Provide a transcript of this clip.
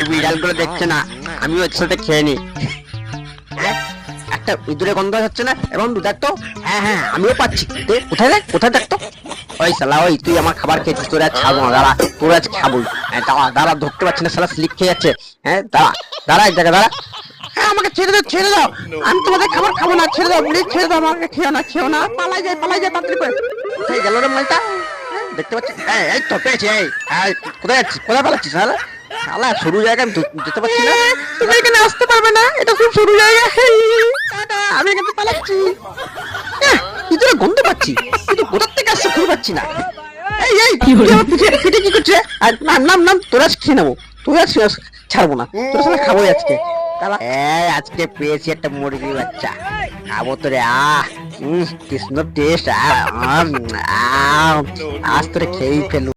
বিড়ালগুলো দেখছে না, আমিও একসাথে খেয়ে নি। একটা ইঁদুরের গন্ধ হচ্ছে না এবং দেখ তো, হ্যাঁ আমিও পাচ্ছি। কোথায় দেখ, কোথায় দেখ তো। ওই শালা, ওই তুই আমার খাবার খেয়েছিস, তোর আজ খাবো না, দাঁড়া তোর আজ খাবোই। দাঁড়া দাঁড়া, ধরতে পারছি না, শালা স্লিপ খেয়ে যাচ্ছে। হ্যাঁ দাঁড়া দাঁড়া, এক জায়গায় দাঁড়া। হ্যাঁ আমাকে ছেড়ে দাও, ছেড়ে দাও, আমি তোমাদের খাবার খাবো না, ছেড়ে দাও প্লিজ, ছেড়ে দাও আমাকে, খেও না খেও না, পালাই যায় তাড়াতাড়ি করে। কোথায় গেল রে মালটা? দেখতে পাচ্ছি, এই তো পেয়েছি। এই কোথায় যাচ্ছিস, কোথায় পালাচ্ছিস শালা? শালা সরু জায়গা, আমি যেতে পারছি না। তুমি এখানে আসতে পারবে না, এটা খুব সরু জায়গা। আমি এখানে পালাচ্ছি। ইঁদুরের গন্ধ পাচ্ছি, কিন্তু কোথার থেকে আসছে খুঁজে পাচ্ছি না। পিঠে কি করছে? নাম তোর আজ খেয়ে নেবো, তোর আজ ছাড়বো না, তোর সাথে খাবো আজকে। আজকে পেয়েছি একটা মুরগি বাচ্চা, খাবো তোরে। কি সুন্দর টেস্ট, আজ তোরে খেয়েই ফেলবো।